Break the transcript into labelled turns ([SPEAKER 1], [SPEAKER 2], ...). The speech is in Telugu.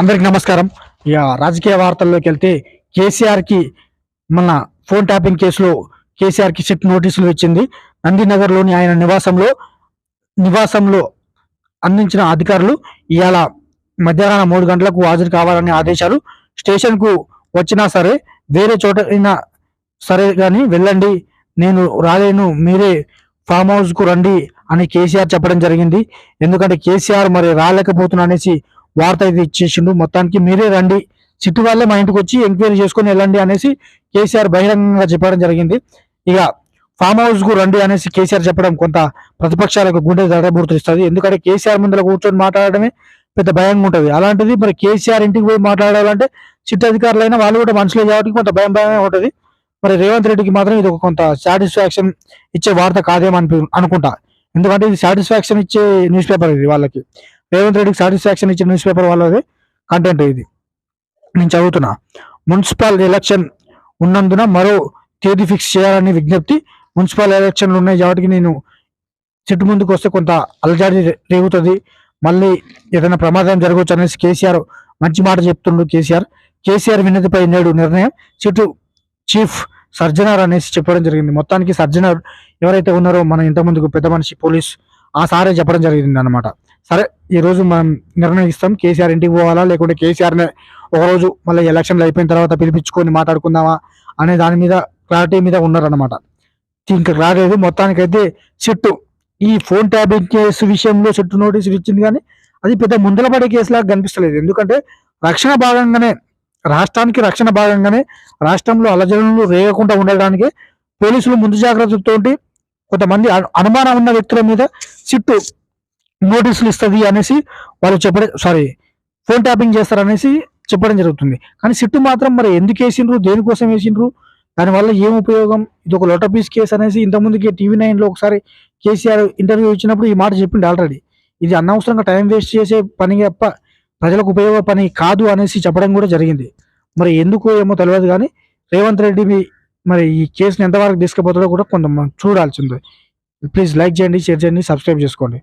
[SPEAKER 1] అందరికి నమస్కారం. ఇక రాజకీయ వార్తల్లోకి వెళ్తే కేసీఆర్ కి మన ఫోన్ ట్యాపింగ్ కేసులో కేసీఆర్ కి సిట్ నోటీసులు ఇచ్చింది. నందినగర్ లోని ఆయన నివాసంలో అందించిన అధికారులు ఇవాళ మధ్యాహ్నం 3 గంటలకు హాజరు కావాలనే ఆదేశాలు. స్టేషన్ కు వచ్చినా సరే వేరే చోట అయినా సరే కానీ వెళ్ళండి, నేను రాలేను, మీరే ఫామ్ హౌస్ కు రండి అని కేసీఆర్ చెప్పడం జరిగింది. ఎందుకంటే కేసీఆర్ మరి రాలేకపోతున్నా అనేసి వార్త అయితే ఇచ్చేసిండు. మొత్తానికి మీరే రండి, సిట్టు వాళ్ళే మా ఇంటికి వచ్చి ఎంక్వైరీ చేసుకొని వెళ్ళండి అనేసి కేసీఆర్ బహిరంగంగా చెప్పడం జరిగింది. ఇక ఫామ్ హౌస్ కు రండి అనేసి కేసీఆర్ చెప్పడం కొంత ప్రతిపక్షాలకు గుండె దడబుడుతుంది. ఎందుకంటే కేసీఆర్ ముందర కూర్చొని మాట్లాడడమే పెద్ద భయంగా ఉంటుంది. అలాంటిది మరి కేసీఆర్ ఇంటికి పోయి మాట్లాడాలంటే సిట్ అధికారులైనా వాళ్ళు కూడా మనుషులే కాబట్టి కొంత భయం ఉంటుంది. మరి రేవంత్ రెడ్డికి మాత్రం ఇది ఒక కొంత సాటిస్ఫాక్షన్ ఇచ్చే వార్త కాదేమో అనుకుంటా. ఎందుకంటే ఇది సాటిస్ఫాక్షన్ ఇచ్చే న్యూస్ పేపర్, ఇది వాళ్ళకి రేవంత్ రెడ్డికి సాటిస్ఫాక్షన్ ఇచ్చే న్యూస్ పేపర్ వాళ్ళది కంటెంట్ ఇది. నేను చదువుతున్నా. మున్సిపల్ ఎలక్షన్ ఉన్నందున మరో తేదీ ఫిక్స్ చేయాలని విజ్ఞప్తి. మున్సిపల్ ఎలక్షన్లు ఉన్నాయి కాబట్టి నేను సిట్టు ముందుకు వస్తే కొంత అలజడి రేగుతుంది, మళ్ళీ ఏదైనా ప్రమాదం జరగవచ్చు అనేసి కేసీఆర్ మంచి మాట చెప్తుండ్రు. కేసీఆర్ వినతిపై నేడు నిర్ణయం. సిట్టు చీఫ్ సర్జనర్ అనేసి చెప్పడం జరిగింది. మొత్తానికి సర్జనర్ ఎవరైతే ఉన్నారో మన ఇంతకుముందుకు పెద్ద మనిషి పోలీస్ ఆ సారే చెప్పడం జరిగింది అనమాట. సరే, ఈ రోజు మనం నిర్ణయిస్తాం కేసీఆర్ ఇంటికి పోవాలా లేకుంటే కేసీఆర్నే ఒకరోజు మళ్ళీ ఎలక్షన్లు అయిపోయిన తర్వాత పిలిపించుకొని మాట్లాడుకుందామా అనే దాని మీద క్లారిటీ మీద ఉన్నారనమాట. ఇంకా రాలేదు. మొత్తానికైతే సిట్టు ఈ ఫోన్ ట్యాపింగ్ కేసు విషయంలో సిట్టు నోటీసులు ఇచ్చింది, కానీ అది పెద్ద ముందల పడే కేసులాగా కనిపిస్తలేదు. ఎందుకంటే రాష్ట్రానికి రక్షణ భాగంగానే రాష్ట్రంలో అలజడులు రేగకుండా ఉండడానికి పోలీసులు ముందు జాగ్రత్తతో కొంతమంది అనుమానం ఉన్న వ్యక్తుల మీద సిట్టు నోటీసులు ఇస్తుంది అనేసి వాళ్ళు ఫోన్ ట్యాపింగ్ చేస్తారనేసి చెప్పడం జరుగుతుంది. కానీ సిట్టు మాత్రం మరి ఎందుకు వేసిండ్రు, దేనికోసం వేసిండ్రు, దానివల్ల ఏం ఉపయోగం, ఇది ఒక లోటపీస్ కేసు అనేసి ఇంతకుముందుకి TV9 ఒకసారి కేసీఆర్ ఇంటర్వ్యూ ఇచ్చినప్పుడు ఈ మాట చెప్పిండు ఆల్రెడీ. ఇది అనవసరంగా టైం వేస్ట్ చేసే పని తప్ప ప్రజలకు ఉపయోగ పని కాదు అనేసి చెప్పడం కూడా జరిగింది. మరి ఎందుకు ఏమో తెలియదు, కానీ రేవంత్ రెడ్డి మరి ఈ కేసుని ఎంతవరకు తీసుకుపోతాడో కూడా కొంత చూడాల్సిందే. ప్లీజ్ లైక్ చేయండి, షేర్ చేయండి, సబ్స్క్రైబ్ చేసుకోండి.